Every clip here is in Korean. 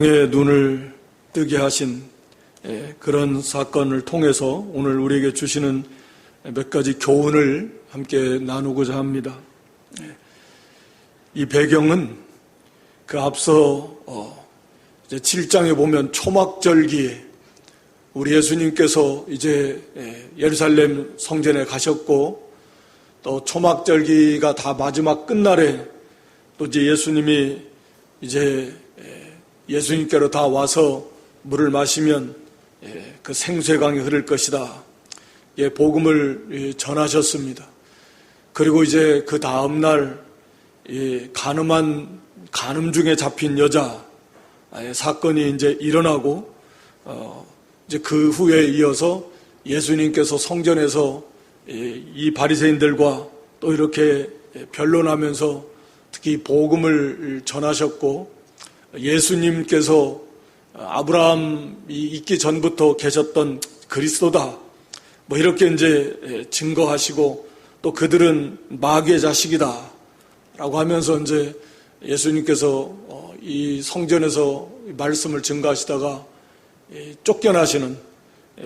의 눈을 뜨게 하신 그런 사건을 통해서 오늘 우리에게 주시는 몇 가지 교훈을 함께 나누고자 합니다. 이 배경은 그 앞서 7장에 보면 초막절기에 우리 예수님께서 이제 예루살렘 성전에 가셨고, 또 초막절기가 다 마지막 끝날에 또 이제 예수님이 이제 예수님께로 다 와서 물을 마시면 그 생수의 강이 흐를 것이다. 복음을 전하셨습니다. 그리고 이제 그 다음날 간음 중에 잡힌 여자 사건이 이제 일어나고, 이제 그 후에 이어서 예수님께서 성전에서 이 바리새인들과 또 이렇게 변론하면서 특히 복음을 전하셨고, 예수님께서 아브라함이 있기 전부터 계셨던 그리스도다, 이렇게 이제 증거하시고, 또 그들은 마귀의 자식이다 라고 하면서 이제 예수님께서 이 성전에서 말씀을 증거하시다가 쫓겨나시는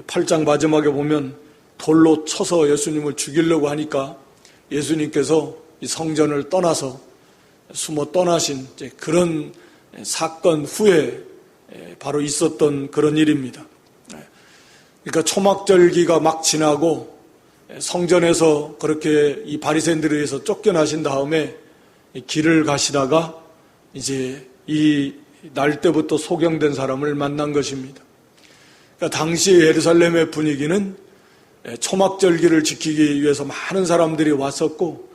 8장 마지막에 보면 돌로 쳐서 예수님을 죽이려고 하니까 예수님께서 이 성전을 떠나서 숨어 떠나신 그런 사건 후에 바로 있었던 그런 일입니다. 그러니까 초막절기가 막 지나고 성전에서 그렇게 이 바리새인들에 의해서 쫓겨나신 다음에 길을 가시다가 이제 이 날 때부터 소경된 사람을 만난 것입니다. 그러니까 당시 예루살렘의 분위기는 초막절기를 지키기 위해서 많은 사람들이 왔었고,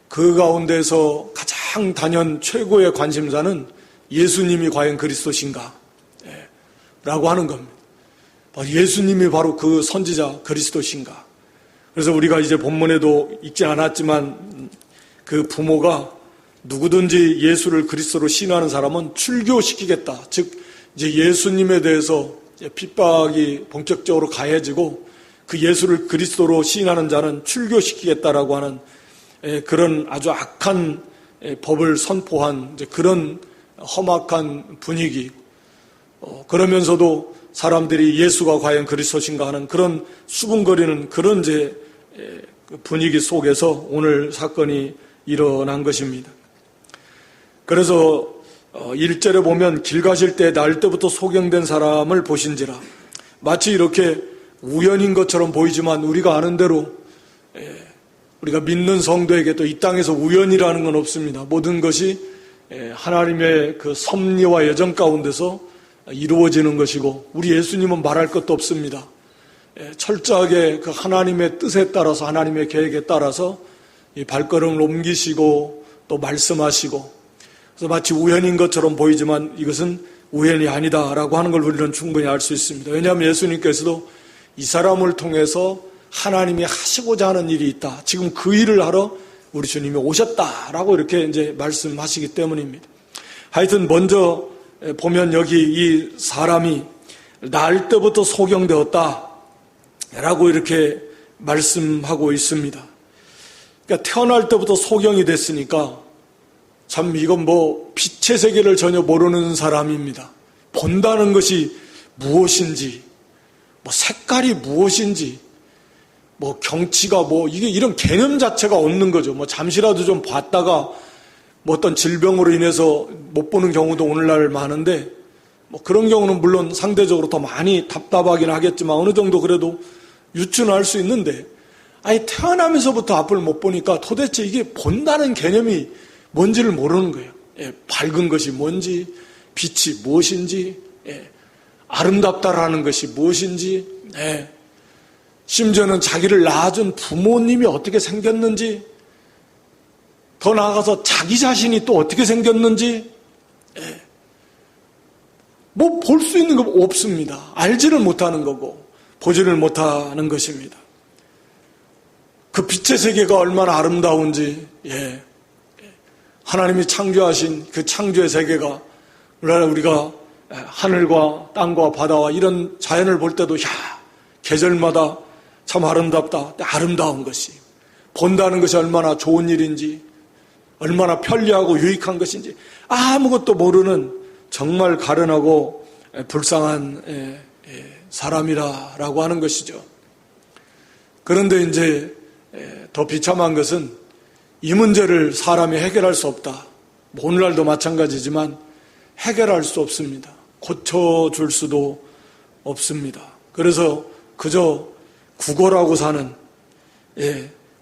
그 가운데서 가장 단연 최고의 관심사는 예수님이 과연 그리스도신가? 라고 하는 겁니다. 예수님이 바로 그 선지자 그리스도신가? 그래서 우리가 이제 본문에도 읽지 않았지만 그 부모가 누구든지 예수를 그리스도로 신뢰하는 사람은 출교시키겠다. 즉, 이제 예수님에 대해서 핍박이 본격적으로 가해지고 그 예수를 그리스도로 시인하는 자는 출교시키겠다라고 하는 그런 아주 악한 법을 선포한 그런 험악한 분위기, 그러면서도 사람들이 예수가 과연 그리스도신가 하는 그런 수군거리는 그런 이제 분위기 속에서 오늘 사건이 일어난 것입니다. 그래서 1절에 보면 길 가실 때 날 때부터 소경된 사람을 보신지라. 마치 이렇게 우연인 것처럼 보이지만 우리가 아는 대로 우리가 믿는 성도에게 또 이 땅에서 우연이라는 건 없습니다. 모든 것이 하나님의 그 섭리와 예정 가운데서 이루어지는 것이고, 우리 예수님은 말할 것도 없습니다. 철저하게 그 하나님의 뜻에 따라서, 하나님의 계획에 따라서 이 발걸음을 옮기시고 또 말씀하시고, 그래서 마치 우연인 것처럼 보이지만 이것은 우연이 아니다라고 하는 걸 우리는 충분히 알 수 있습니다. 왜냐하면 예수님께서도 이 사람을 통해서 하나님이 하시고자 하는 일이 있다, 지금 그 일을 하러 우리 주님이 오셨다라고 이렇게 이제 말씀하시기 때문입니다. 하여튼 먼저 보면 여기 이 사람이 날 때부터 소경되었다라고 이렇게 말씀하고 있습니다. 그러니까 태어날 때부터 소경이 됐으니까 참 이건 빛의 세계를 전혀 모르는 사람입니다. 본다는 것이 무엇인지, 색깔이 무엇인지, 경치가 이게 이런 개념 자체가 없는 거죠. 잠시라도 좀 봤다가 어떤 질병으로 인해서 못 보는 경우도 오늘날 많은데, 그런 경우는 물론 상대적으로 더 많이 답답하긴 하겠지만 어느 정도 그래도 유추할 수 있는데, 아니 태어나면서부터 앞을 못 보니까 도대체 이게 본다는 개념이 뭔지를 모르는 거예요. 밝은 것이 뭔지, 빛이 무엇인지, 아름답다라는 것이 무엇인지, 심지어는 자기를 낳아준 부모님이 어떻게 생겼는지, 더 나아가서 자기 자신이 또 어떻게 생겼는지, 볼 수 있는 거 없습니다. 알지를 못하는 거고 보지를 못하는 것입니다. 그 빛의 세계가 얼마나 아름다운지, 하나님이 창조하신 그 창조의 세계가, 우리가 하늘과 땅과 바다와 이런 자연을 볼 때도 계절마다 참 아름답다. 아름다운 것이, 본다는 것이 얼마나 좋은 일인지, 얼마나 편리하고 유익한 것인지 아무것도 모르는 정말 가련하고 불쌍한 사람이라고 하는 것이죠. 그런데 이제 더 비참한 것은 이 문제를 사람이 해결할 수 없다. 오늘날도 마찬가지지만 해결할 수 없습니다. 고쳐줄 수도 없습니다. 그래서 그저 구걸하고 사는,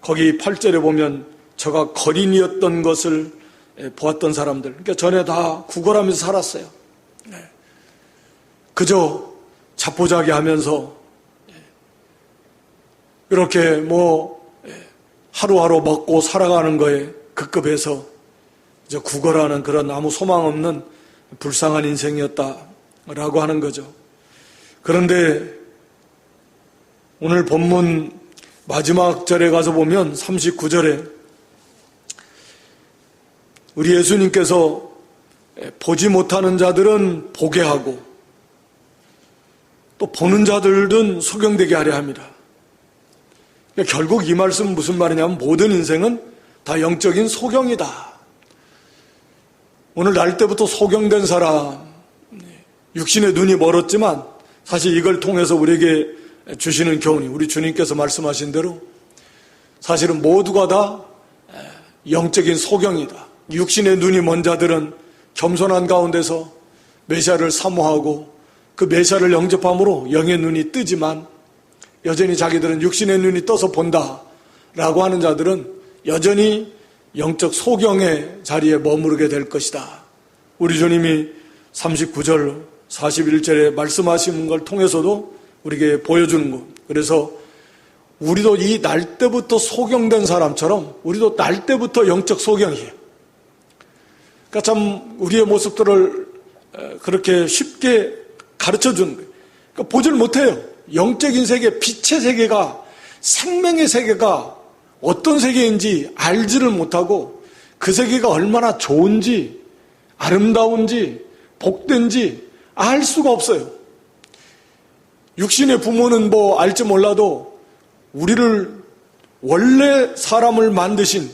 거기 8절에 보면 저가 거린이었던 것을 보았던 사람들, 그러니까 전에 다 구걸하면서 살았어요. 그저 자포자기 하면서 이렇게 하루하루 먹고 살아가는 거에 급급해서 이제 구걸하는 그런 아무 소망 없는 불쌍한 인생이었다라고 하는 거죠. 그런데 오늘 본문 마지막 절에 가서 보면 39절에 우리 예수님께서 보지 못하는 자들은 보게 하고 또 보는 자들은 소경되게 하려 합니다. 그러니까 결국 이 말씀은 무슨 말이냐면 모든 인생은 다 영적인 소경이다. 오늘 날 때부터 소경된 사람, 육신의 눈이 멀었지만 사실 이걸 통해서 우리에게 주시는 교훈이 우리 주님께서 말씀하신 대로 사실은 모두가 다 영적인 소경이다. 육신의 눈이 먼 자들은 겸손한 가운데서 메시아를 사모하고 그 메시아를 영접함으로 영의 눈이 뜨지만 여전히 자기들은 육신의 눈이 떠서 본다라고 하는 자들은 여전히 영적 소경의 자리에 머무르게 될 것이다. 우리 주님이 39절 41절에 말씀하시는 걸 통해서도 우리에게 보여주는 것. 그래서 우리도 이 날 때부터 소경된 사람처럼 우리도 날 때부터 영적 소경이에요. 그러니까 참 우리의 모습들을 그렇게 쉽게 가르쳐 주는 거예요. 그러니까 보질 못해요. 영적인 세계, 빛의 세계가, 생명의 세계가 어떤 세계인지 알지를 못하고 그 세계가 얼마나 좋은지, 아름다운지, 복된지 알 수가 없어요. 육신의 부모는 알지 몰라도 우리를 원래 사람을 만드신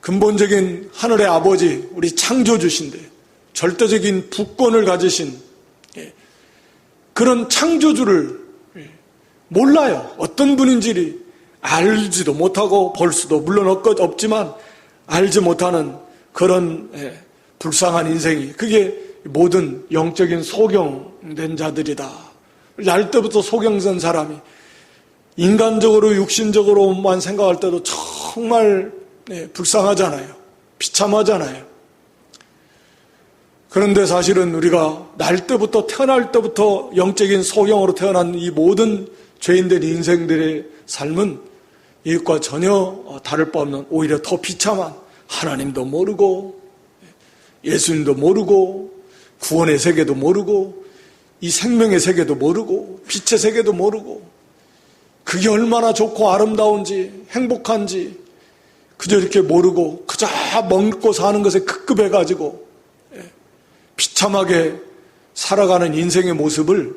근본적인 하늘의 아버지, 우리 창조주신데 절대적인 부권을 가지신 그런 창조주를 몰라요. 어떤 분인지 알지도 못하고 볼 수도 물론 없지만 알지 못하는 그런 불쌍한 인생이 그게 모든 영적인 소경된 자들이다. 날 때부터 소경된 사람이 인간적으로 육신적으로만 생각할 때도 정말 불쌍하잖아요. 비참하잖아요. 그런데 사실은 우리가 날 때부터 태어날 때부터 영적인 소경으로 태어난 이 모든 죄인된 인생들의 삶은 이것과 전혀 다를 바 없는 오히려 더 비참한 하나님도 모르고 예수님도 모르고 구원의 세계도 모르고 이 생명의 세계도 모르고 빛의 세계도 모르고 그게 얼마나 좋고 아름다운지 행복한지 그저 이렇게 모르고 그저 먹고 사는 것에 급급해가지고 비참하게 살아가는 인생의 모습을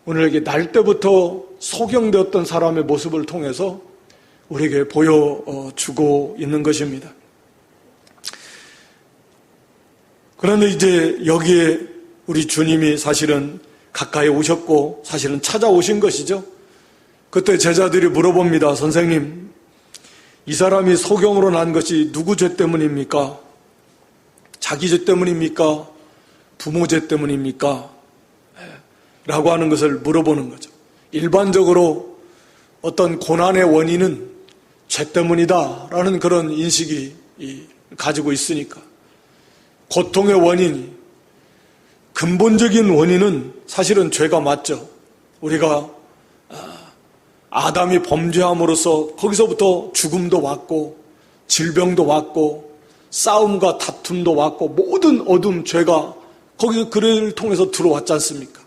오늘에게 날 때부터 소경되었던 사람의 모습을 통해서 우리에게 보여주고 있는 것입니다. 그런데 이제 여기에 우리 주님이 사실은 가까이 오셨고 사실은 찾아오신 것이죠. 그때 제자들이 물어봅니다. 선생님, 이 사람이 소경으로 난 것이 누구 죄 때문입니까? 자기 죄 때문입니까? 부모 죄 때문입니까? 라고 하는 것을 물어보는 거죠. 일반적으로 어떤 고난의 원인은 죄 때문이다 라는 그런 인식이 가지고 있으니까 고통의 원인이 근본적인 원인은 사실은 죄가 맞죠. 우리가 아담이 범죄함으로써 거기서부터 죽음도 왔고 질병도 왔고 싸움과 다툼도 왔고 모든 어둠 죄가 거기서 그를 통해서 들어왔지 않습니까?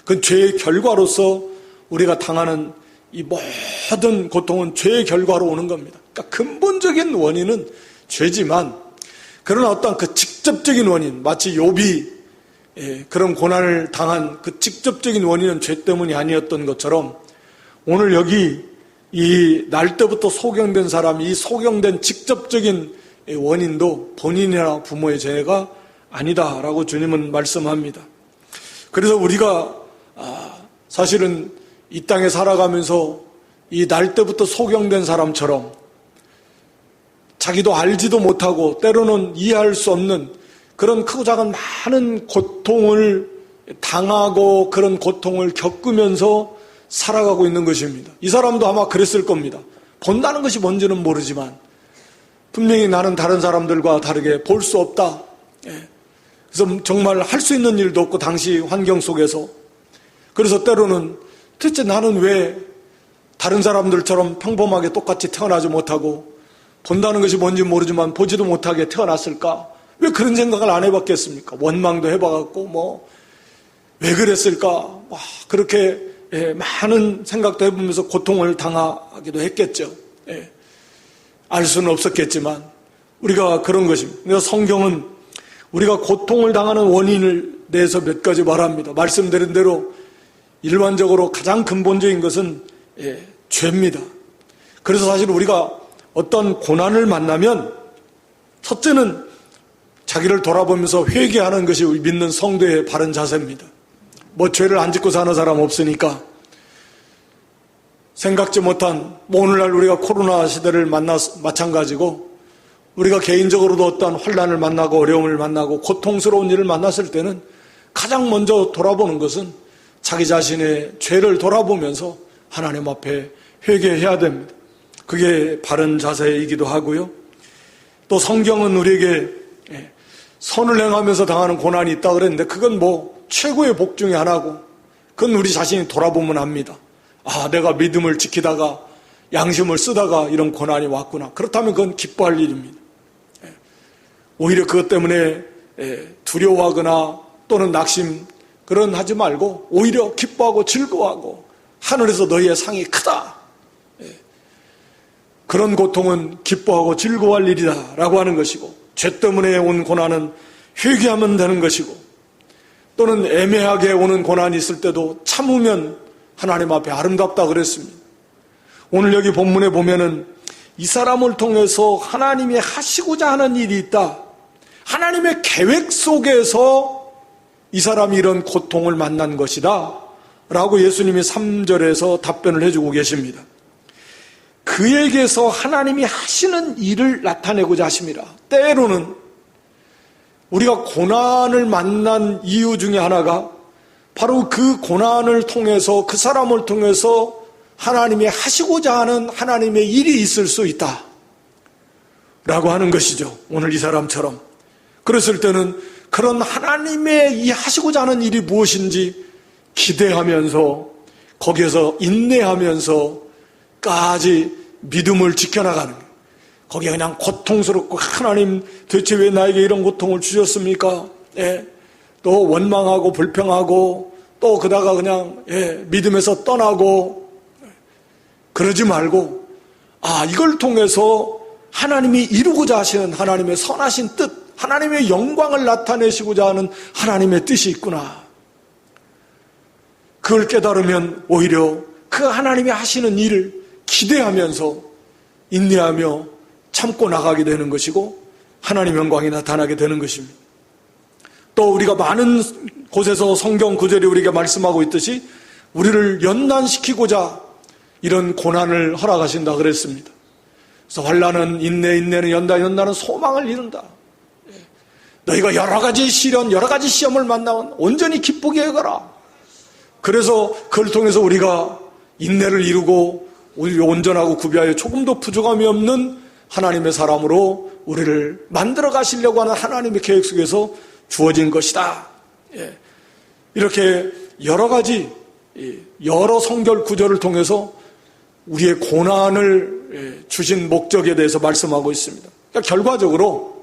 그 죄의 결과로서 우리가 당하는 이 모든 고통은 죄의 결과로 오는 겁니다. 그러니까 근본적인 원인은 죄지만 그러나 어떤 그 직접적인 원인, 마치 욥이 그런 고난을 당한 그 직접적인 원인은 죄 때문이 아니었던 것처럼 오늘 여기 이 날 때부터 소경된 사람이 이 소경된 직접적인 원인도 본인이나 부모의 죄가 아니다라고 주님은 말씀합니다. 그래서 우리가 사실은 이 땅에 살아가면서 이 날 때부터 소경된 사람처럼 자기도 알지도 못하고 때로는 이해할 수 없는 그런 크고 작은 많은 고통을 당하고 그런 고통을 겪으면서 살아가고 있는 것입니다. 이 사람도 아마 그랬을 겁니다. 본다는 것이 뭔지는 모르지만 분명히 나는 다른 사람들과 다르게 볼 수 없다. 그래서 정말 할 수 있는 일도 없고 당시 환경 속에서 그래서 때로는 도대체 나는 왜 다른 사람들처럼 평범하게 똑같이 태어나지 못하고 본다는 것이 뭔지 모르지만 보지도 못하게 태어났을까? 왜 그런 생각을 안 해봤겠습니까? 원망도 해봐갖고 왜 그랬을까? 그렇게 많은 생각도 해보면서 고통을 당하기도 했겠죠. 알 수는 없었겠지만 우리가 그런 것입니다. 그래서 성경은 우리가 고통을 당하는 원인을 대해서 몇 가지 말합니다. 말씀드린 대로 일반적으로 가장 근본적인 것은 죄입니다. 그래서 사실 우리가 어떤 고난을 만나면 첫째는 자기를 돌아보면서 회개하는 것이 믿는 성도의 바른 자세입니다. 죄를 안 짓고 사는 사람 없으니까 생각지 못한 오늘날 우리가 코로나 시대를 마찬가지고 우리가 개인적으로도 어떤 환난을 만나고 어려움을 만나고 고통스러운 일을 만났을 때는 가장 먼저 돌아보는 것은 자기 자신의 죄를 돌아보면서 하나님 앞에 회개해야 됩니다. 그게 바른 자세이기도 하고요. 또 성경은 우리에게 선을 행하면서 당하는 고난이 있다 그랬는데 그건 최고의 복 중에 하나고 그건 우리 자신이 돌아보면 압니다. 내가 믿음을 지키다가 양심을 쓰다가 이런 고난이 왔구나. 그렇다면 그건 기뻐할 일입니다. 오히려 그것 때문에 두려워하거나 또는 낙심 그런 하지 말고 오히려 기뻐하고 즐거워하고 하늘에서 너희의 상이 크다. 그런 고통은 기뻐하고 즐거워할 일이다 라고 하는 것이고 죄 때문에 온 고난은 회개하면 되는 것이고 또는 애매하게 오는 고난이 있을 때도 참으면 하나님 앞에 아름답다 그랬습니다. 오늘 여기 본문에 보면은 이 사람을 통해서 하나님이 하시고자 하는 일이 있다. 하나님의 계획 속에서 이 사람이 이런 고통을 만난 것이다 라고 예수님이 3절에서 답변을 해주고 계십니다. 그에게서 하나님이 하시는 일을 나타내고자 하십니다. 때로는 우리가 고난을 만난 이유 중에 하나가 바로 그 고난을 통해서 그 사람을 통해서 하나님이 하시고자 하는 하나님의 일이 있을 수 있다 라고 하는 것이죠. 오늘 이 사람처럼. 그랬을 때는 그런 하나님의 이 하시고자 하는 일이 무엇인지 기대하면서 거기에서 인내하면서까지 믿음을 지켜나가는 거예요. 거기에 그냥 고통스럽고 하나님 도대체 왜 나에게 이런 고통을 주셨습니까? 또 원망하고 불평하고 또 그다가 그냥 믿음에서 떠나고 그러지 말고 이걸 통해서 하나님이 이루고자 하시는 하나님의 선하신 뜻 하나님의 영광을 나타내시고자 하는 하나님의 뜻이 있구나. 그걸 깨달으면 오히려 그 하나님이 하시는 일을 기대하면서 인내하며 참고 나가게 되는 것이고 하나님의 영광이 나타나게 되는 것입니다. 또 우리가 많은 곳에서 성경 구절이 우리가 말씀하고 있듯이 우리를 연단시키고자 이런 고난을 허락하신다 그랬습니다. 그래서 환난은 인내, 인내는 연단, 연단은 소망을 이룬다. 너희가 여러 가지 시련, 여러 가지 시험을 만나면 온전히 기쁘게 해가라. 그래서 그걸 통해서 우리가 인내를 이루고 우리 온전하고 구비하여 조금도 부족함이 없는 하나님의 사람으로 우리를 만들어 가시려고 하는 하나님의 계획 속에서 주어진 것이다. 이렇게 여러 가지 여러 성경 구절을 통해서 우리의 고난을 주신 목적에 대해서 말씀하고 있습니다. 그러니까 결과적으로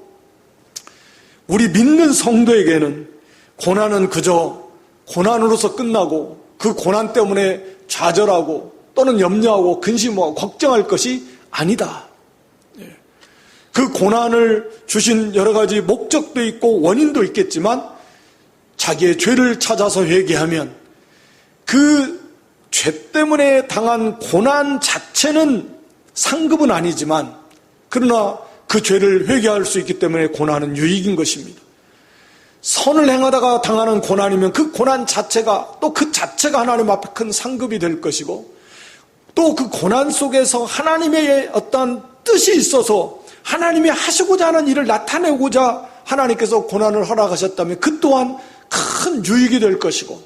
우리 믿는 성도에게는 고난은 그저 고난으로서 끝나고 그 고난 때문에 좌절하고 또는 염려하고 근심하고 걱정할 것이 아니다. 그 고난을 주신 여러 가지 목적도 있고 원인도 있겠지만 자기의 죄를 찾아서 회개하면 그 죄 때문에 당한 고난 자체는 상급은 아니지만 그러나 그 죄를 회개할 수 있기 때문에 고난은 유익인 것입니다. 선을 행하다가 당하는 고난이면 그 고난 자체가 또 그 자체가 하나님 앞에 큰 상급이 될 것이고, 또 그 고난 속에서 하나님의 어떤 뜻이 있어서 하나님이 하시고자 하는 일을 나타내고자 하나님께서 고난을 허락하셨다면 그 또한 큰 유익이 될 것이고,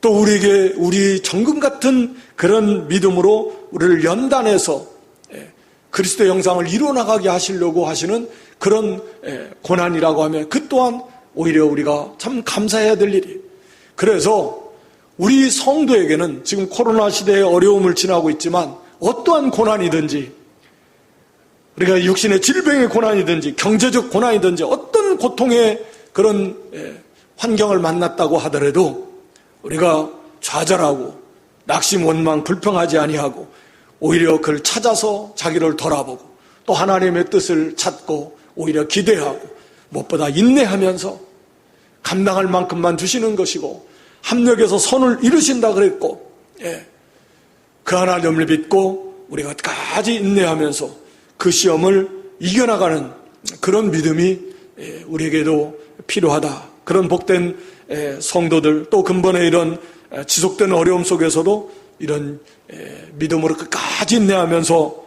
또 우리에게 우리 정금 같은 그런 믿음으로 우리를 연단해서 그리스도의 형상을 이루어나가게 하시려고 하시는 그런 고난이라고 하면 그 또한 오히려 우리가 참 감사해야 될 일이에요. 그래서 우리 성도에게는 지금 코로나 시대의 어려움을 지나고 있지만 어떠한 고난이든지, 우리가 육신의 질병의 고난이든지 경제적 고난이든지 어떤 고통의 그런 환경을 만났다고 하더라도 우리가 좌절하고 낙심 원망 불평하지 아니하고 오히려 그를 찾아서 자기를 돌아보고 또 하나님의 뜻을 찾고 오히려 기대하고 무엇보다 인내하면서 감당할 만큼만 주시는 것이고, 합력해서 선을 이루신다 그랬고, 그 하나님을 믿고 우리가 끝까지 인내하면서 그 시험을 이겨나가는 그런 믿음이 우리에게도 필요하다. 그런 복된 성도들, 또 근본의 이런 지속되는 어려움 속에서도 이런 믿음으로 끝까지 인내하면서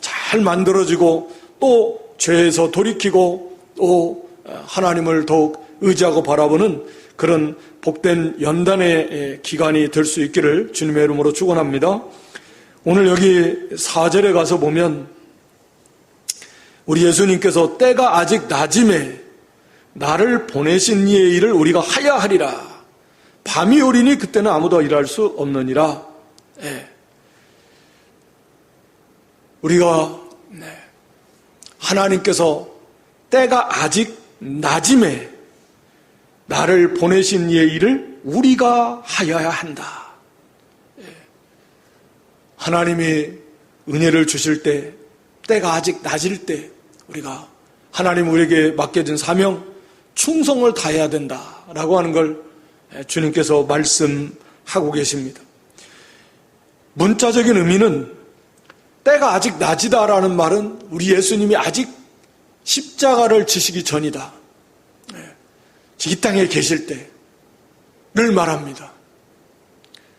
잘 만들어지고 또 죄에서 돌이키고 또 하나님을 더욱 의지하고 바라보는 그런 복된 연단의 기간이 될 수 있기를 주님의 이름으로 축원합니다. 오늘 여기 4절에 가서 보면 우리 예수님께서 때가 아직 낮음에 나를 보내신 이의 일을 우리가 하야하리라. 밤이 오리니 그때는 아무도 일할 수 없느니라. 우리가 하나님께서 때가 아직 낮음에 나를 보내신 이의 일을 우리가 하여야 한다. 하나님이 은혜를 주실 때, 때가 아직 낮을 때 우리가 하나님 우리에게 맡겨진 사명, 충성을 다해야 된다라고 하는 걸 주님께서 말씀하고 계십니다. 문자적인 의미는 때가 아직 낮이다라는 말은 우리 예수님이 아직 십자가를 지시기 전이다. 이 땅에 계실 때를 말합니다.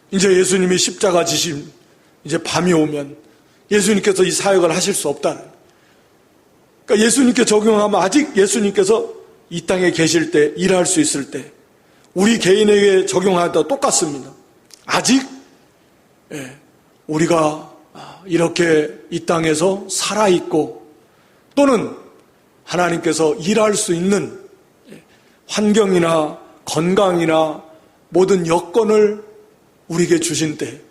이제 예수님이 십자가 지심, 이제 밤이 오면 예수님께서 이 사역을 하실 수 없다는. 그러니까 예수님께 적용하면 아직 예수님께서 이 땅에 계실 때, 일할 수 있을 때, 우리 개인에게 적용하다 똑같습니다. 아직 우리가 이렇게 이 땅에서 살아있고 또는 하나님께서 일할 수 있는 환경이나 건강이나 모든 여건을 우리에게 주신 때,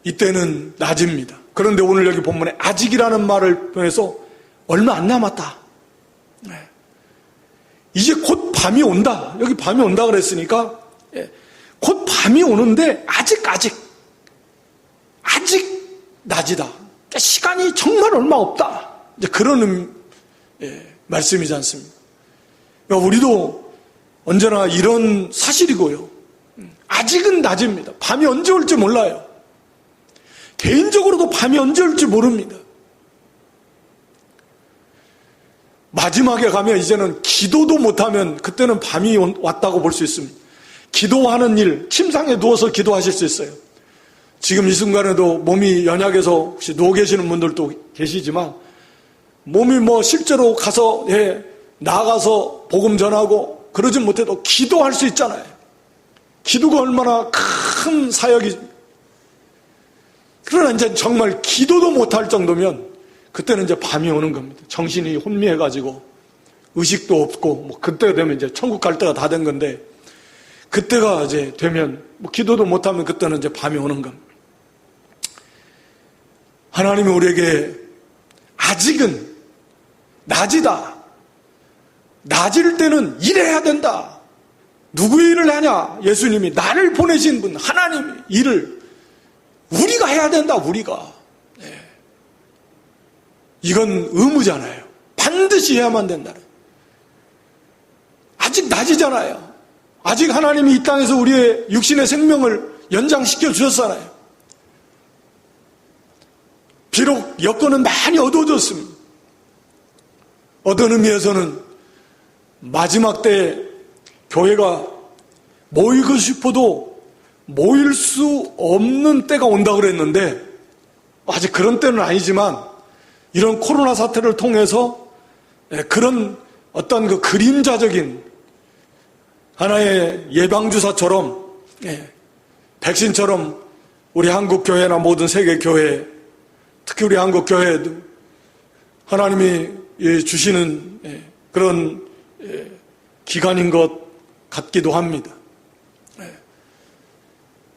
이때는 낮입니다. 그런데 오늘 여기 본문에 아직이라는 말을 통해서 얼마 안 남았다. 이제 곧 밤이 온다. 여기 밤이 온다 그랬으니까 곧 밤이 오는데 아직 낮이다. 그러니까 시간이 정말 얼마 없다. 이제 그런 말씀이지 않습니까? 그러니까 우리도 언제나 이런 사실이고요. 아직은 낮입니다. 밤이 언제 올지 몰라요. 개인적으로도 밤이 언제 올지 모릅니다. 마지막에 가면 이제는 기도도 못하면 그때는 밤이 왔다고 볼 수 있습니다. 기도하는 일, 침상에 누워서 기도하실 수 있어요. 지금 이 순간에도 몸이 연약해서 혹시 누워 계시는 분들도 계시지만 몸이 실제로 가서 나가서 복음 전하고 그러진 못해도 기도할 수 있잖아요. 기도가 얼마나 큰 사역이. 그러나 이제 정말 기도도 못할 정도면 그때는 이제 밤이 오는 겁니다. 정신이 혼미해가지고 의식도 없고 그때가 되면 이제 천국 갈 때가 다 된 건데, 그때가 이제 되면 기도도 못하면 그때는 이제 밤이 오는 겁니다. 하나님이 우리에게 아직은 낮이다. 낮일 때는 일해야 된다. 누구의 일을 하냐? 예수님이 나를 보내신 분, 하나님이 일을 우리가 해야 된다. 우리가. 이건 의무잖아요. 반드시 해야만 된다는. 아직 낮이잖아요. 아직 하나님이 이 땅에서 우리의 육신의 생명을 연장시켜 주셨잖아요. 비록 여건은 많이 어두워졌습니다. 어떤 의미에서는 마지막 때 교회가 모이고 싶어도 모일 수 없는 때가 온다 그랬는데, 아직 그런 때는 아니지만 이런 코로나 사태를 통해서 그런 어떤 그 그림자적인 하나의 예방주사처럼, 백신처럼 우리 한국 교회나 모든 세계 교회, 특히 우리 한국 교회도 하나님이 주시는 그런 기간인 것 같기도 합니다.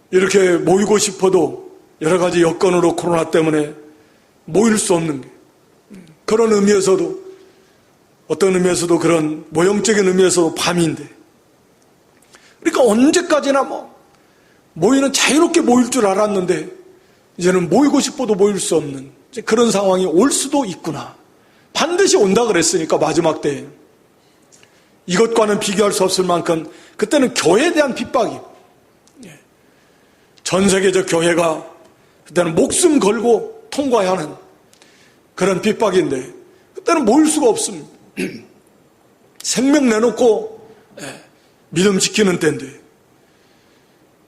이렇게 모이고 싶어도 여러 가지 여건으로 코로나 때문에 모일 수 없는 게, 그런 의미에서도, 어떤 의미에서도, 그런 모형적인 의미에서도 밤인데, 그러니까 언제까지나 모이는 자유롭게 모일 줄 알았는데 이제는 모이고 싶어도 모일 수 없는 그런 상황이 올 수도 있구나. 반드시 온다 그랬으니까 마지막 때에 이것과는 비교할 수 없을 만큼 그때는 교회에 대한 핍박이, 전 세계적 교회가 그때는 목숨 걸고 통과해야 하는 그런 핍박인데, 그때는 모일 수가 없습니다. 생명 내놓고 믿음 지키는 때인데,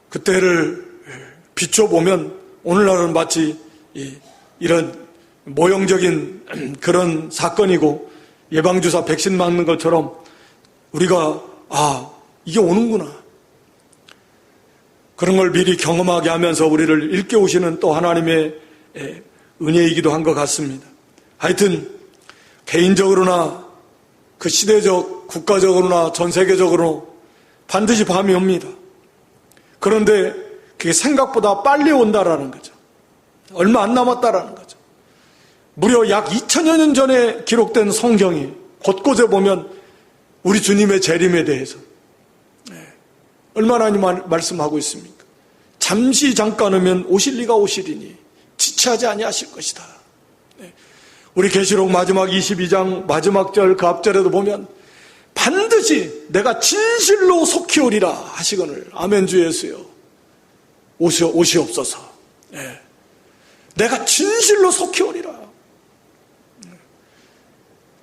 그때를 비춰보면 오늘날은 마치 이런 모형적인 그런 사건이고, 예방주사 백신 맞는 것처럼 우리가 이게 오는구나, 그런 걸 미리 경험하게 하면서 우리를 일깨우시는 또 하나님의 은혜이기도 한 것 같습니다. 하여튼 개인적으로나 그 시대적, 국가적으로나 전 세계적으로 반드시 밤이 옵니다. 그런데 그게 생각보다 빨리 온다라는 거죠. 얼마 안 남았다라는 거죠. 무려 약 2000여 년 전에 기록된 성경이 곳곳에 보면 우리 주님의 재림에 대해서 얼마나 말씀하고 있습니까? 잠시 잠깐 오면 오실 리가 오시리니 지체하지 아니하실 것이다. 우리 계시록 마지막 22장 마지막 절 그 앞절에도 보면 반드시 내가 진실로 속히 오리라 하시거늘. 아멘. 주 예수여 오시옵소서. 내가 진실로 속히 오리라.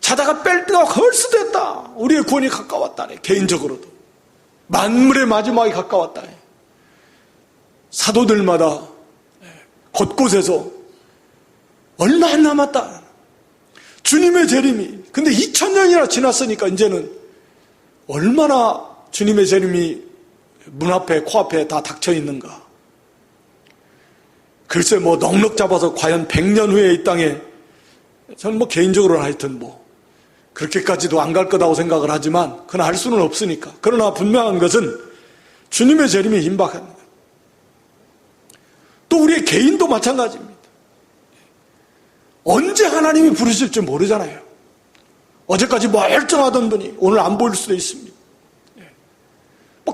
자다가 뺄 때가 벌써 됐다. 우리의 구원이 가까웠다네. 개인적으로도 만물의 마지막이 가까웠다. 사도들마다 곳곳에서 얼마 안 남았다. 주님의 재림이. 근데 2000년이나 지났으니까 이제는 얼마나 주님의 재림이 문 앞에 코앞에 다 닥쳐 있는가. 글쎄 넉넉 잡아서 과연 100년 후에 이 땅에, 저는 개인적으로는 하여튼 그렇게까지도 안 갈 거라고 생각을 하지만 그건 알 수는 없으니까. 그러나 분명한 것은 주님의 재림이 임박한 거예요. 또 우리의 개인도 마찬가지입니다. 언제 하나님이 부르실지 모르잖아요. 어제까지 멀쩡하던 분이 오늘 안 보일 수도 있습니다.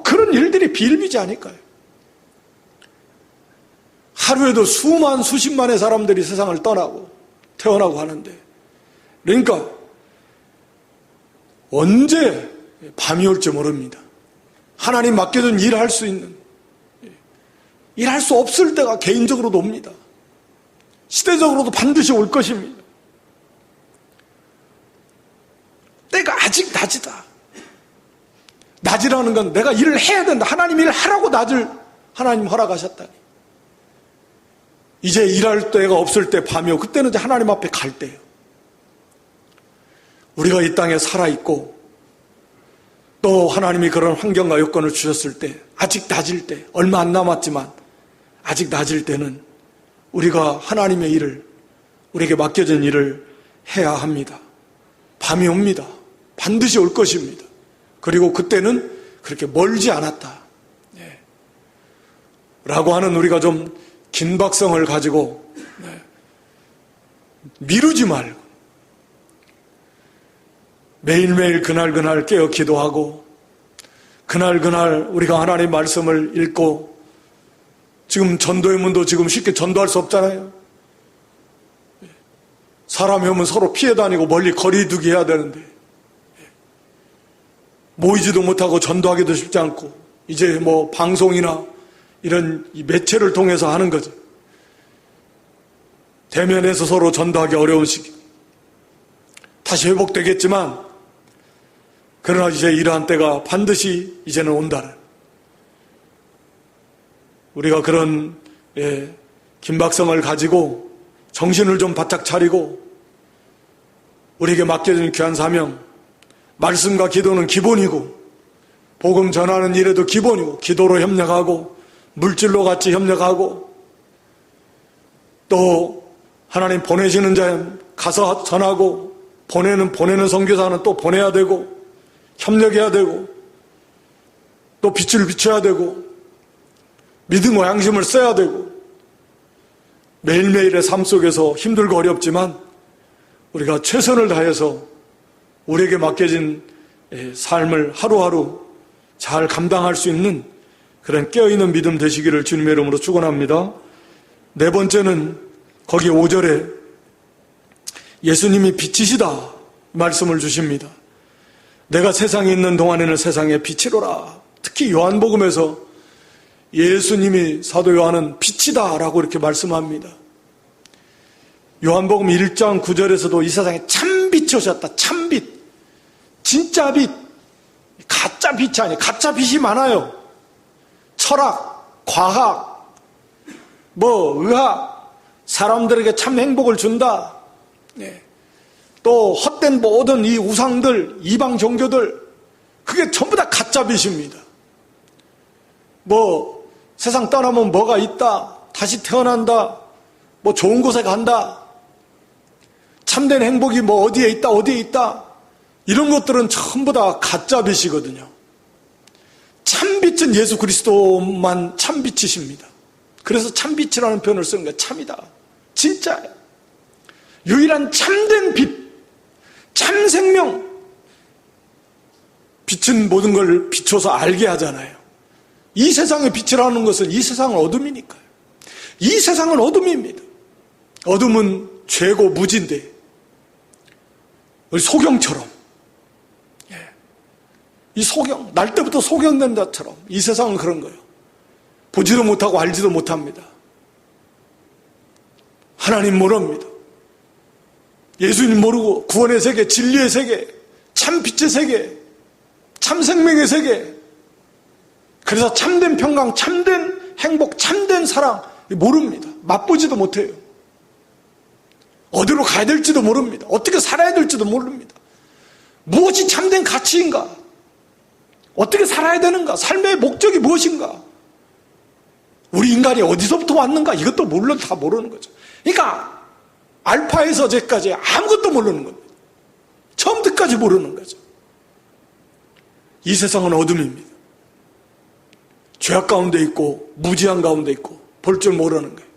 그런 일들이 비일비재 아닐까요? 하루에도 수십만의 사람들이 세상을 떠나고 태어나고 하는데, 그러니까 언제 밤이 올지 모릅니다. 하나님 맡겨준 일할 수 있는, 일할 수 없을 때가 개인적으로도 옵니다. 시대적으로도 반드시 올 것입니다. 때가 아직 낮이다. 낮이라는 건 내가 일을 해야 된다. 하나님 일을 하라고 낮을 하나님 허락하셨다니. 이제 일할 때가 없을 때 밤이 오고, 그때는 이제 하나님 앞에 갈 때예요. 우리가 이 땅에 살아있고 또 하나님이 그런 환경과 여건을 주셨을 때, 아직 낮일 때, 얼마 안 남았지만 아직 낮일 때는 우리가 하나님의 일을, 우리에게 맡겨진 일을 해야 합니다. 밤이 옵니다. 반드시 올 것입니다. 그리고 그때는 그렇게 멀지 않았다 라고 하는 우리가 좀 긴박성을 가지고 미루지 말고 매일매일 그날 깨어 기도하고, 그날 우리가 하나님의 말씀을 읽고, 지금 전도의 문도 지금 쉽게 전도할 수 없잖아요. 사람이 오면 서로 피해 다니고 멀리 거리두기 해야 되는데 모이지도 못하고 전도하기도 쉽지 않고, 이제 방송이나 이런 매체를 통해서 하는 거죠. 대면에서 서로 전도하기 어려운 시기. 다시 회복되겠지만 그러나 이제 이러한 때가 반드시 이제는 온다는, 우리가 그런 긴박성을 가지고 정신을 좀 바짝 차리고 우리에게 맡겨진 귀한 사명, 말씀과 기도는 기본이고 복음 전하는 일에도 기본이고 기도로 협력하고 물질로 같이 협력하고 또 하나님 보내시는 자에 가서 전하고 보내는 선교사는 또 보내야 되고 협력해야 되고 또 빛을 비춰야 되고 믿음과 양심을 써야 되고 매일매일의 삶 속에서 힘들고 어렵지만 우리가 최선을 다해서 우리에게 맡겨진 삶을 하루하루 잘 감당할 수 있는 그런 깨어있는 믿음 되시기를 주님의 이름으로 축원합니다. 네 번째는 거기 5절에 예수님이 빛이시다 말씀을 주십니다. 내가 세상에 있는 동안에는 세상의 빛이로라. 특히 요한복음에서 예수님이 사도 요한은 빛이다 라고 이렇게 말씀합니다. 요한복음 1장 9절에서도 이 세상에 참빛이 오셨다. 참빛. 진짜 빛. 가짜 빛이 아니에요. 가짜 빛이 많아요. 철학, 과학, 의학, 사람들에게 참 행복을 준다. 또 헛된 모든 이 우상들, 이방 종교들, 그게 전부 다 가짜 빛입니다. 세상 떠나면 뭐가 있다, 다시 태어난다, 좋은 곳에 간다, 참된 행복이 어디에 있다, 이런 것들은 전부 다 가짜 빛이거든요. 참빛은 예수 그리스도만 참빛이십니다. 그래서 참빛이라는 표현을 쓰는 거예요. 참이다. 진짜예요. 유일한 참된 빛, 참생명. 빛은 모든 걸 비춰서 알게 하잖아요. 이 세상의 빛이라는 것은 이 세상은 어둠이니까요. 이 세상은 어둠입니다. 어둠은 죄고 무지인데 우리 소경처럼, 이 소경, 날 때부터 소경된 자처럼 이 세상은 그런 거예요. 보지도 못하고 알지도 못합니다. 하나님 모릅니다. 예수님 모르고 구원의 세계, 진리의 세계, 참 빛의 세계, 참 생명의 세계, 그래서 참된 평강, 참된 행복, 참된 사랑 모릅니다. 맛보지도 못해요. 어디로 가야 될지도 모릅니다. 어떻게 살아야 될지도 모릅니다. 무엇이 참된 가치인가? 어떻게 살아야 되는가? 삶의 목적이 무엇인가? 우리 인간이 어디서부터 왔는가? 이것도 다 모르는 거죠. 그러니까 알파에서 제까지 아무것도 모르는 겁니다. 처음부터까지 모르는 거죠. 이 세상은 어둠입니다. 죄악 가운데 있고 무지한 가운데 있고 볼 줄 모르는 거예요.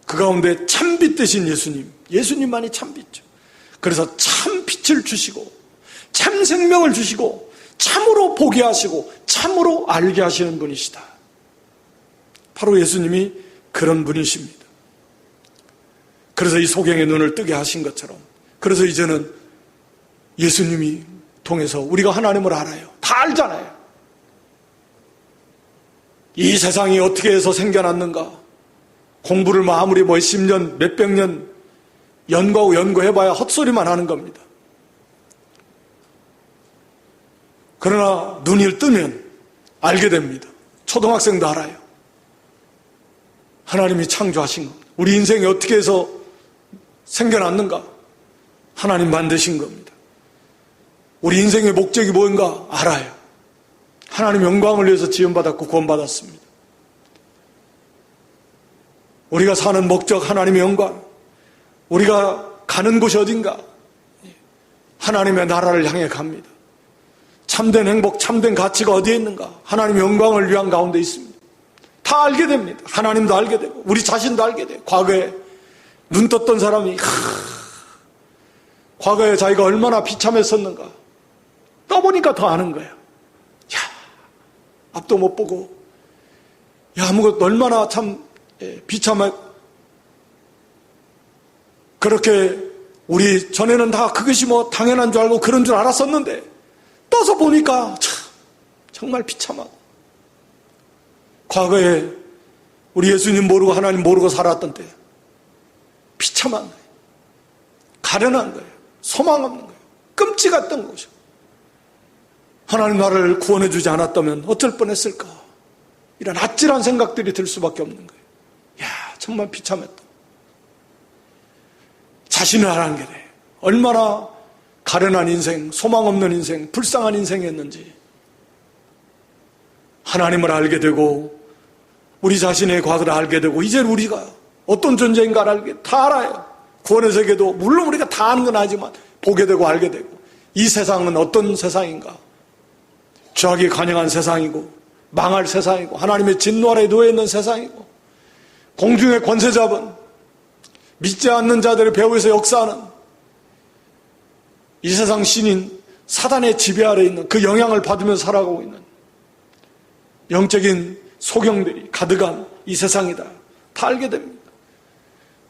그 가운데 참빛 되신 예수님만이 참빛이죠. 그래서 참빛을 주시고 참 생명을 주시고 참으로 보게 하시고 참으로 알게 하시는 분이시다. 바로 예수님이 그런 분이십니다. 그래서 이 소경의 눈을 뜨게 하신 것처럼, 그래서 이제는 예수님이 통해서 우리가 하나님을 알아요. 다 알잖아요. 이 세상이 어떻게 해서 생겨났는가? 공부를 아무리 몇십 년, 몇백 년 연구해봐야 헛소리만 하는 겁니다. 그러나 눈을 뜨면 알게 됩니다. 초등학생도 알아요. 하나님이 창조하신 겁니다. 우리 인생이 어떻게 해서 생겨났는가? 하나님 만드신 겁니다. 우리 인생의 목적이 뭔가 알아요. 하나님 영광을 위해서 지음받았고 구원받았습니다. 우리가 사는 목적, 하나님의 영광, 우리가 가는 곳이 어딘가? 하나님의 나라를 향해 갑니다. 참된 행복, 참된 가치가 어디에 있는가? 하나님의 영광을 위한 가운데 있습니다. 다 알게 됩니다. 하나님도 알게 되고 우리 자신도 알게 돼요. 과거에 눈 떴던 사람이 과거에 자기가 얼마나 비참했었는가 떠보니까 더 아는 거예요. 야, 앞도 못 보고 아무것도 얼마나 참 비참해. 그렇게 우리 전에는 다 그것이 당연한 줄 알고 그런 줄 알았었는데 떠서 보니까 정말 비참하고, 과거에 우리 예수님 모르고 하나님 모르고 살았던 때 비참한 거예요. 가련한 거예요. 소망 없는 거예요. 끔찍했던 것이고 하나님 나를 구원해 주지 않았다면 어쩔 뻔했을까? 이런 아찔한 생각들이 들 수밖에 없는 거예요. 야, 정말 비참했다. 자신을 알아게 돼. 얼마나 가련한 인생, 소망 없는 인생, 불쌍한 인생이었는지 하나님을 알게 되고 우리 자신의 과거를 알게 되고 이제 우리가 어떤 존재인가를 알게 다 알아요. 구원의 세계도 물론 우리가 다 아는 건 아니지만 보게 되고 알게 되고 이 세상은 어떤 세상인가? 죄악이 관영한 세상이고 망할 세상이고 하나님의 진노 아래에 놓여 있는 세상이고 공중의 권세 잡은 믿지 않는 자들의 배후에서 역사하는 이 세상 신인 사단의 지배 아래에 있는 그 영향을 받으면서 살아가고 있는 영적인 소경들이 가득한 이 세상이다. 다 알게 됩니다.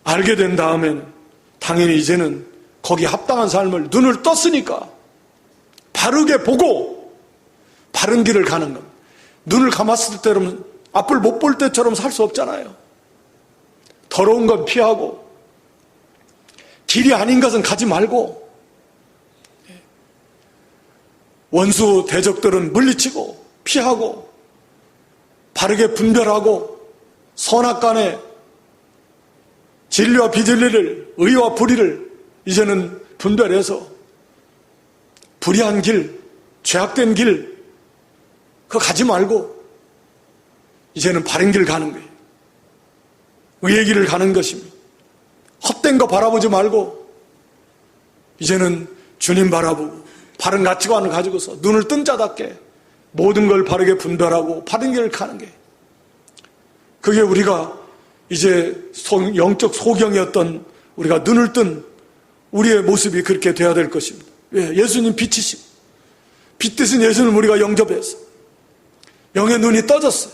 알게 된 다음엔 당연히 이제는 거기에 합당한 삶을 눈을 떴으니까 바르게 보고 바른 길을 가는 겁니다. 눈을 감았을 때처럼 앞을 못 볼 때처럼 살 수 없잖아요. 더러운 건 피하고 길이 아닌 것은 가지 말고 원수 대적들은 물리치고 피하고 바르게 분별하고 선악간에 진리와 비진리를 의와 불의를 이제는 분별해서 불의한 길, 죄악된 길 그거 가지 말고 이제는 바른 길 가는 거예요. 의의 길을 가는 것입니다. 헛된 거 바라보지 말고 이제는 주님 바라보고 바른 가치관을 가지고서 눈을 뜬 자답게 모든 걸 바르게 분별하고 바른 길을 가는 게 그게 우리가 이제 영적 소경이었던 우리가 눈을 뜬 우리의 모습이 그렇게 돼야 될 것입니다. 왜? 예수님 빛이시고 빛 대신 예수님 우리가 영접해서 영의 눈이 떠졌어요.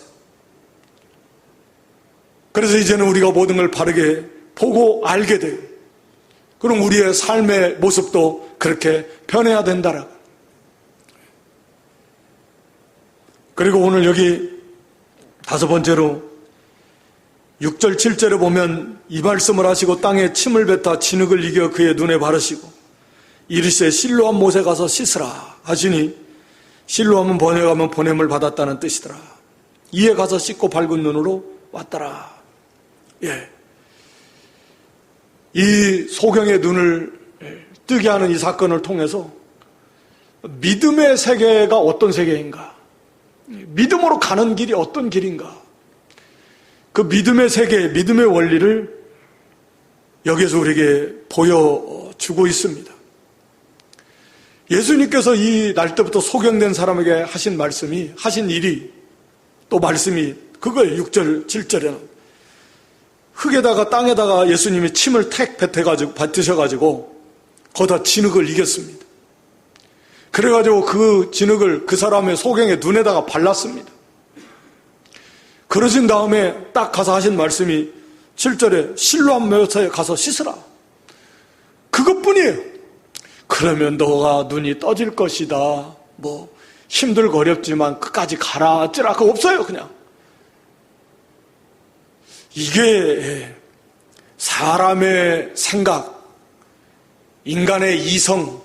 그래서 이제는 우리가 모든 걸 바르게 보고 알게 돼요. 그럼 우리의 삶의 모습도 그렇게 변해야 된다라고. 그리고 오늘 여기 5번째로 6절 7절에 보면 이 말씀을 하시고 땅에 침을 뱉어 진흙을 이겨 그의 눈에 바르시고 이르시되 실로암 못에 가서 씻으라 하시니 실로암은 번역하면 보냄을 받았다는 뜻이더라. 이에 가서 씻고 밝은 눈으로 왔더라. 예. 이 소경의 눈을 뜨게 하는 이 사건을 통해서 믿음의 세계가 어떤 세계인가? 믿음으로 가는 길이 어떤 길인가? 그 믿음의 세계, 믿음의 원리를 여기서 우리에게 보여주고 있습니다. 예수님께서 이 날 때부터 소경된 사람에게 하신 말씀이, 하신 일이, 또 말씀이 그거예요. 6절, 7절에는. 흙에다가 땅에다가 예수님이 침을 택 뱉으셔가지고 거기다 진흙을 이겼습니다. 그래가지고 그 진흙을 그 사람의 소경의 눈에다가 발랐습니다. 그러신 다음에 딱 가서 하신 말씀이 7절에 실로암 못에 가서 씻으라. 그것뿐이에요. 그러면 너가 눈이 떠질 것이다. 뭐 힘들고 어렵지만 끝까지 가라 어쩌라 그거 없어요. 그냥 이게 사람의 생각, 인간의 이성,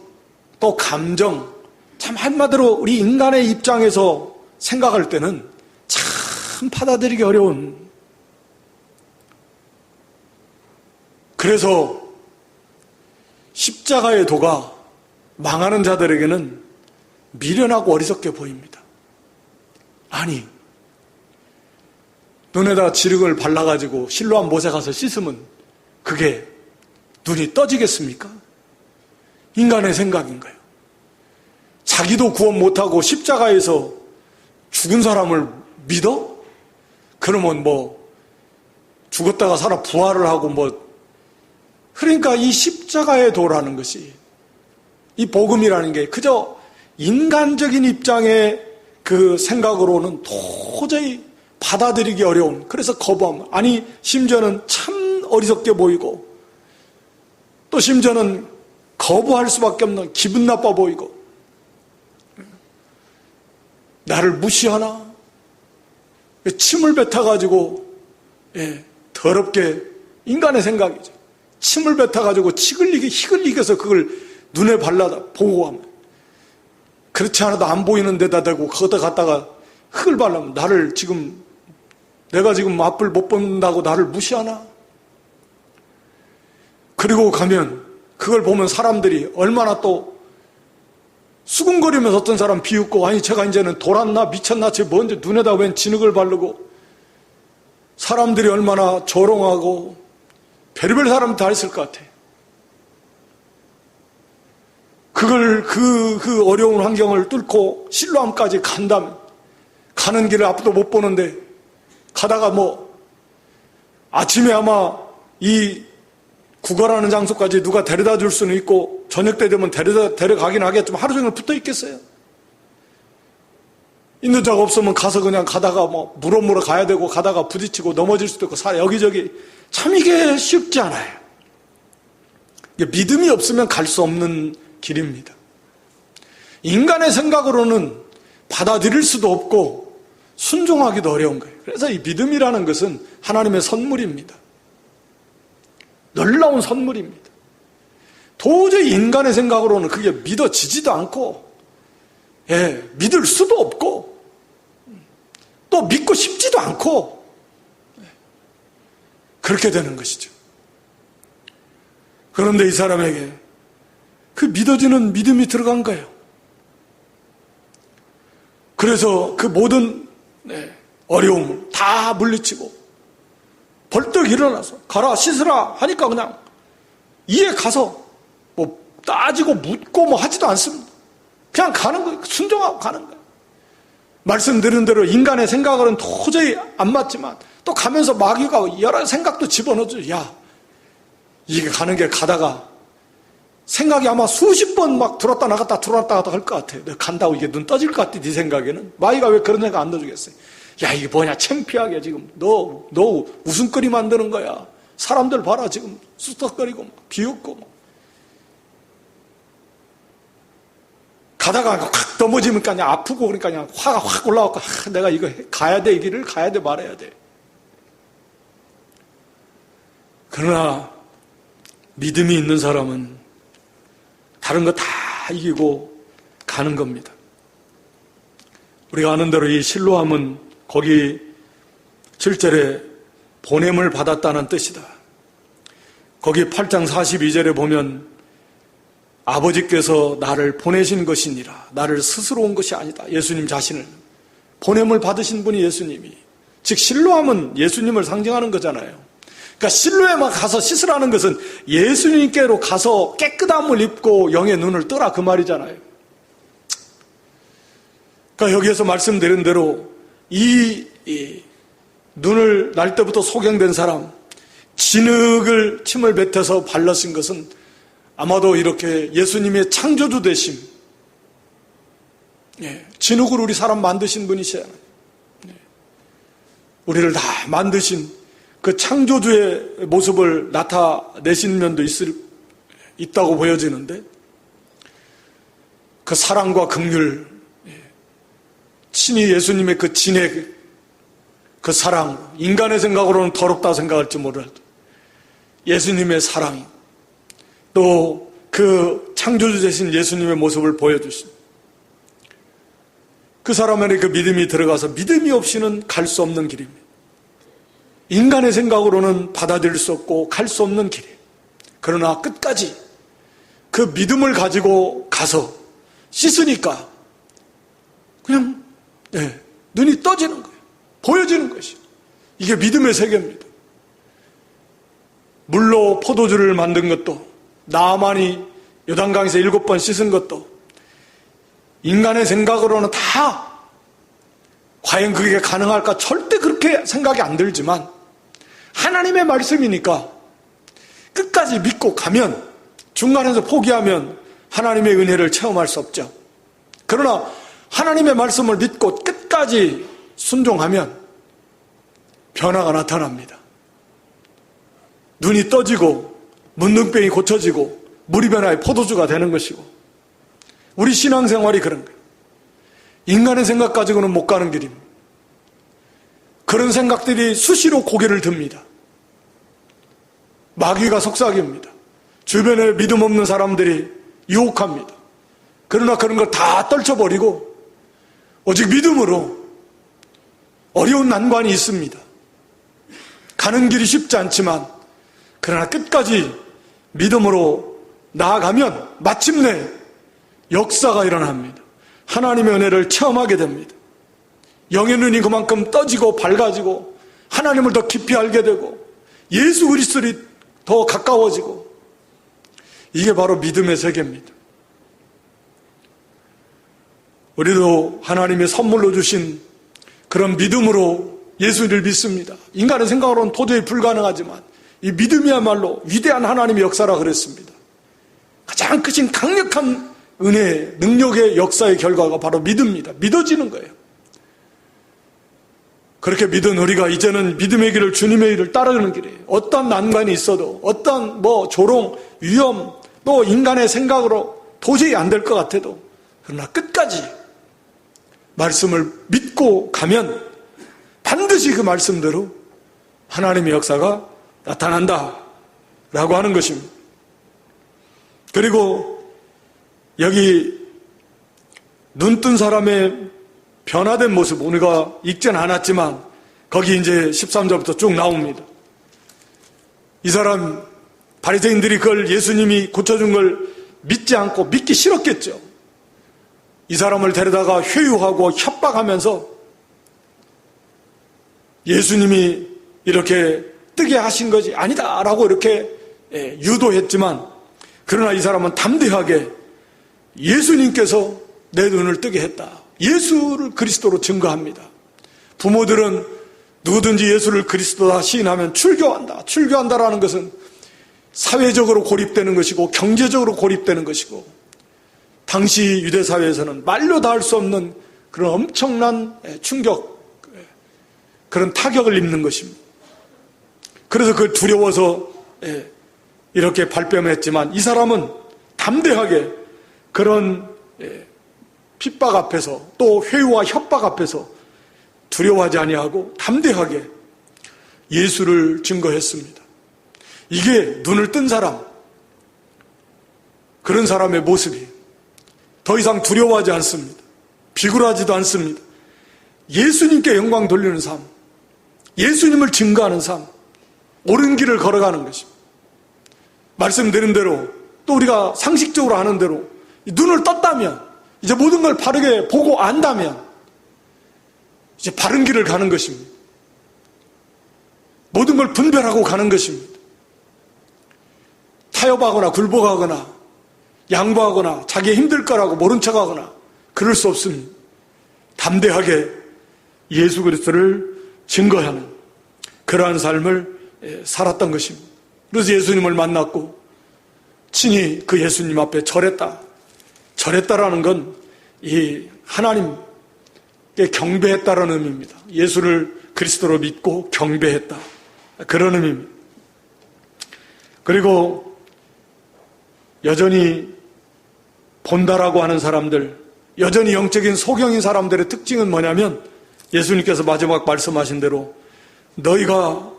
또 감정, 참 한마디로 우리 인간의 입장에서 생각할 때는 참 받아들이기 어려운. 그래서 십자가의 도가 망하는 자들에게는 미련하고 어리석게 보입니다. 아니, 눈에다 지륵을 발라가지고 실로암 못에 가서 씻으면 그게 눈이 떠지겠습니까? 인간의 생각인가요? 자기도 구원 못하고 십자가에서 죽은 사람을 믿어? 그러면 뭐 죽었다가 살아 부활을 하고 뭐 그러니까 이 십자가의 도라는 것이 이 복음이라는 게 그저 인간적인 입장의 그 생각으로는 도저히 받아들이기 어려운, 그래서 거부함. 아니 심지어는 참 어리석게 보이고 또 심지어는 거부할 수밖에 없는 기분 나빠 보이고 나를 무시하나? 침을 뱉어가지고 더럽게 인간의 생각이죠. 침을 뱉어가지고 희글 이겨서 그걸 눈에 발라다 보고 하면 그렇지 않아도 안 보이는 데다 대고 거기다 갖다가 흙을 바르면 내가 지금 앞을 못 본다고 나를 무시하나? 그리고 가면 그걸 보면 사람들이 얼마나 또 수군거리면서 어떤 사람 비웃고, 아니 제가 이제는 돌았나 미쳤나 쟤 뭔지 눈에다 웬 진흙을 바르고, 사람들이 얼마나 조롱하고 별의별 사람 다 있을 것 같아. 그걸 그 어려운 환경을 뚫고 실로암까지 간다면, 가는 길을 앞도 못 보는데 가다가 아침에 아마 이 구걸하는 장소까지 누가 데려다 줄 수는 있고, 저녁 때 되면 데려가긴 하겠지만 하루 종일 붙어 있겠어요? 있는 자가 없으면 가서 그냥 가다가 물어물어 가야 되고, 가다가 부딪히고 넘어질 수도 있고, 여기저기 참 이게 쉽지 않아요. 믿음이 없으면 갈 수 없는 길입니다. 인간의 생각으로는 받아들일 수도 없고 순종하기도 어려운 거예요. 그래서 이 믿음이라는 것은 하나님의 선물입니다. 놀라운 선물입니다. 도저히 인간의 생각으로는 그게 믿어지지도 않고, 믿을 수도 없고, 또 믿고 싶지도 않고, 그렇게 되는 것이죠. 그런데 이 사람에게 그 믿어지는 믿음이 들어간 거예요. 그래서 그 모든 어려움을 다 물리치고 벌떡 일어나서 가라 씻으라 하니까 그냥 이에 가서 따지고 묻고 하지도 않습니다. 그냥 가는 거예요. 순종하고 가는 거예요. 말씀드린 대로 인간의 생각으로는 도저히 안 맞지만 또 가면서 마귀가 여러 생각도 집어넣어줘요. 야, 이게 가는 게 가다가 생각이 아마 수십 번 들었다 나갔다 할 것 같아. 너 간다고 이게 눈 떠질 것 같아. 네 생각에는. 마귀가 왜 그런 생각 안 넣어주겠어요? 야, 이게 뭐냐, 창피하게 지금 너 웃음거리 만드는 거야. 사람들 봐라, 지금 수덕거리고 비웃고 가다가 확 넘어지니까 그냥 아프고 그러니까 그냥 화가 확 올라왔고, 내가 이거 가야 돼, 이 길을 가야 돼, 말아야 돼. 그러나 믿음이 있는 사람은 다른 거 다 이기고 가는 겁니다. 우리가 아는 대로 이 실로암은 거기 7절에 보냄을 받았다는 뜻이다. 거기 8장 42절에 보면 아버지께서 나를 보내신 것이니라. 나를 스스로 온 것이 아니다. 예수님 자신을 보냄을 받으신 분이 예수님이. 즉 실로암은 예수님을 상징하는 거잖아요. 그러니까 실로에만 가서 씻으라는 것은 예수님께로 가서 깨끗함을 입고 영의 눈을 뜨라 그 말이잖아요. 그러니까 여기에서 말씀드린 대로 이 눈을 날 때부터 소경된 사람, 진흙을 침을 뱉어서 발라신 것은 아마도 이렇게 예수님의 창조주 되심, 진흙으로 우리 사람 만드신 분이시잖아요. 우리를 다 만드신 그 창조주의 모습을 나타내신 면도 있다고 보여지는데, 그 사랑과 긍휼, 친히 예수님의 그 진의 그 사랑, 인간의 생각으로는 더럽다 생각할지 몰라도 예수님의 사랑이, 또 그 창조주 되신 예수님의 모습을 보여주신 그 사람에게 그 믿음이 들어가서 믿음이 없이는 갈 수 없는 길입니다. 인간의 생각으로는 받아들일 수 없고 갈 수 없는 길이에요. 그러나 끝까지 그 믿음을 가지고 가서 씻으니까 그냥 눈이 떠지는 거예요. 보여지는 것이에요. 이게 믿음의 세계입니다. 물로 포도주를 만든 것도, 나만이 요단강에서 7번 씻은 것도 인간의 생각으로는 다 과연 그게 가능할까? 절대 그렇게 생각이 안 들지만 하나님의 말씀이니까 끝까지 믿고 가면, 중간에서 포기하면 하나님의 은혜를 체험할 수 없죠. 그러나 하나님의 말씀을 믿고 끝까지 순종하면 변화가 나타납니다. 눈이 떠지고 문둥병이 고쳐지고 물이 변화해 포도주가 되는 것이고, 우리 신앙생활이 그런 거예요. 인간의 생각 가지고는 못 가는 길입니다. 그런 생각들이 수시로 고개를 듭니다. 마귀가 속삭입니다. 주변에 믿음 없는 사람들이 유혹합니다. 그러나 그런 걸 다 떨쳐버리고 오직 믿음으로 어려운 난관이 있습니다. 가는 길이 쉽지 않지만 그러나 끝까지 믿음으로 나아가면 마침내 역사가 일어납니다. 하나님의 은혜를 체험하게 됩니다. 영의 눈이 그만큼 떠지고 밝아지고 하나님을 더 깊이 알게 되고 예수 그리스도를 더 가까워지고, 이게 바로 믿음의 세계입니다. 우리도 하나님의 선물로 주신 그런 믿음으로 예수를 믿습니다. 인간의 생각으로는 도저히 불가능하지만 이 믿음이야말로 위대한 하나님의 역사라 그랬습니다. 가장 크신 강력한 은혜의 능력의 역사의 결과가 바로 믿음입니다. 믿어지는 거예요. 그렇게 믿은 우리가 이제는 믿음의 길을, 주님의 길을 따르는 길이에요. 어떤 난관이 있어도, 어떤 조롱, 위험, 또 인간의 생각으로 도저히 안 될 것 같아도, 그러나 끝까지 말씀을 믿고 가면 반드시 그 말씀대로 하나님의 역사가 나타난다 라고 하는 것입니다. 그리고 여기 눈뜬 사람의 변화된 모습, 우리가 읽지는 않았지만 거기 이제 13절부터 쭉 나옵니다. 이 사람 바리새인들이 그걸 예수님이 고쳐준 걸 믿지 않고 믿기 싫었겠죠. 이 사람을 데려다가 회유하고 협박하면서 예수님이 이렇게 뜨게 하신 것이 아니다 라고 이렇게 유도했지만, 그러나 이 사람은 담대하게 예수님께서 내 눈을 뜨게 했다, 예수를 그리스도로 증거합니다. 부모들은 누구든지 예수를 그리스도다 시인하면 출교한다. 출교한다라는 것은 사회적으로 고립되는 것이고 경제적으로 고립되는 것이고, 당시 유대사회에서는 말로 다 할 수 없는 그런 엄청난 충격, 그런 타격을 입는 것입니다. 그래서 그걸 두려워서 이렇게 발뺌했지만, 이 사람은 담대하게 그런 핍박 앞에서 또 회유와 협박 앞에서 두려워하지 아니하고 담대하게 예수를 증거했습니다. 이게 눈을 뜬 사람, 그런 사람의 모습이에요. 더 이상 두려워하지 않습니다. 비굴하지도 않습니다. 예수님께 영광 돌리는 삶, 예수님을 증거하는 삶, 옳은 길을 걸어가는 것입니다. 말씀드린 대로, 또 우리가 상식적으로 하는 대로 눈을 떴다면, 이제 모든 걸 바르게 보고 안다면 이제 바른 길을 가는 것입니다. 모든 걸 분별하고 가는 것입니다. 타협하거나 굴복하거나 양보하거나 자기 힘들 거라고 모른 척하거나 그럴 수 없습니다. 담대하게 예수 그리스도를 증거하는 그러한 삶을 살았던 것입니다. 그래서 예수님을 만났고 친히 그 예수님 앞에 절했다. 절했다라는 건 이 하나님께 경배했다라는 의미입니다. 예수를 그리스도로 믿고 경배했다, 그런 의미입니다. 그리고 여전히 본다라고 하는 사람들, 여전히 영적인 소경인 사람들의 특징은 뭐냐면, 예수님께서 마지막 말씀하신 대로 너희가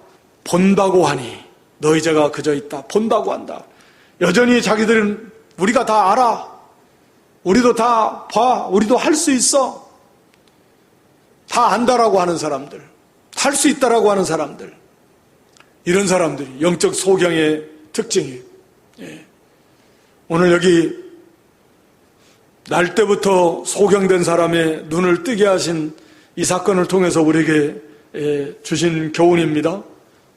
본다고 하니 너희 죄가 그저 있다. 본다고 한다. 여전히 자기들은 우리가 다 알아, 우리도 다 봐, 우리도 할 수 있어, 다 안다라고 하는 사람들, 할 수 있다라고 하는 사람들, 이런 사람들이 영적 소경의 특징이에요. 오늘 여기 날 때부터 소경된 사람의 눈을 뜨게 하신 이 사건을 통해서 우리에게 주신 교훈입니다.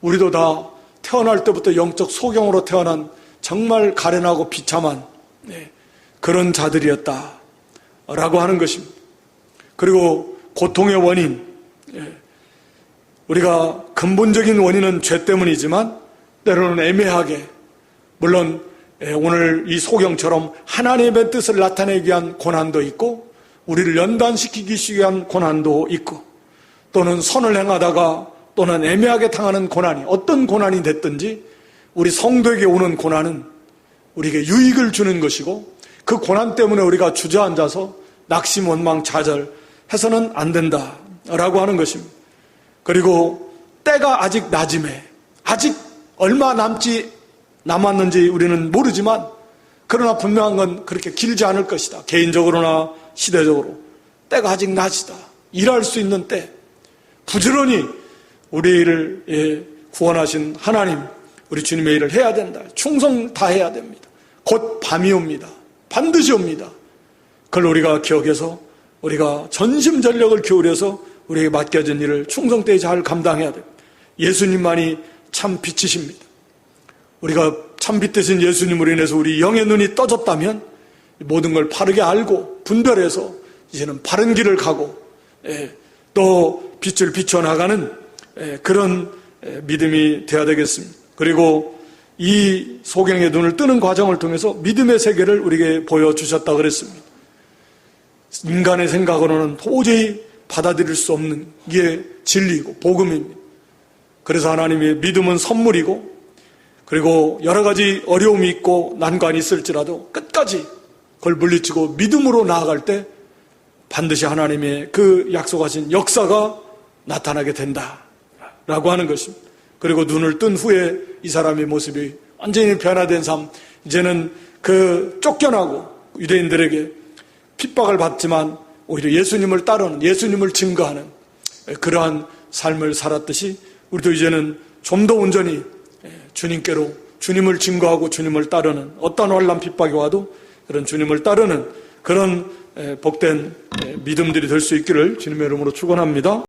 우리도 다 태어날 때부터 영적 소경으로 태어난 정말 가련하고 비참한 그런 자들이었다라고 하는 것입니다. 그리고 고통의 원인, 우리가 근본적인 원인은 죄 때문이지만 때로는 애매하게, 물론 오늘 이 소경처럼 하나님의 뜻을 나타내기 위한 고난도 있고, 우리를 연단시키기 위한 고난도 있고, 또는 선을 행하다가 또는 애매하게 당하는 고난이, 어떤 고난이 됐든지 우리 성도에게 오는 고난은 우리에게 유익을 주는 것이고, 그 고난 때문에 우리가 주저앉아서 낙심, 원망, 좌절해서는 안 된다라고 하는 것입니다. 그리고 때가 아직 낮음에, 아직 얼마 남았는지 우리는 모르지만 그러나 분명한 건 그렇게 길지 않을 것이다. 개인적으로나 시대적으로. 때가 아직 낮이다. 일할 수 있는 때. 부지런히 우리를 구원하신 하나님, 우리 주님의 일을 해야 된다. 충성 다해야 됩니다. 곧 밤이 옵니다. 반드시 옵니다. 그걸 우리가 기억해서 우리가 전심전력을 기울여서 우리에게 맡겨진 일을 충성되이 잘 감당해야 됩니다. 예수님만이 참 빛이십니다. 우리가 참 빛 되신 예수님으로 인해서 우리 영의 눈이 떠졌다면 모든 걸 바르게 알고 분별해서 이제는 바른 길을 가고 또 빛을 비춰나가는 그런 믿음이 되어야 되겠습니다. 그리고 이 소경의 눈을 뜨는 과정을 통해서 믿음의 세계를 우리에게 보여주셨다 그랬습니다. 인간의 생각으로는 도저히 받아들일 수 없는 게 진리이고 복음입니다. 그래서 하나님의 믿음은 선물이고 그리고 여러 가지 어려움이 있고 난관이 있을지라도 끝까지 그걸 물리치고 믿음으로 나아갈 때 반드시 하나님의 그 약속하신 역사가 나타나게 된다라고 하는 것입니다. 그리고 눈을 뜬 후에 이 사람의 모습이 완전히 변화된 삶, 이제는 그 쫓겨나고 유대인들에게 핍박을 받지만 오히려 예수님을 따르는, 예수님을 증거하는 그러한 삶을 살았듯이 우리도 이제는 좀 더 온전히 주님께로 주님을 증거하고 주님을 따르는 어떤 환난 핍박이 와도 그런 주님을 따르는 그런 복된 믿음들이 될 수 있기를 주님의 이름으로 축원합니다.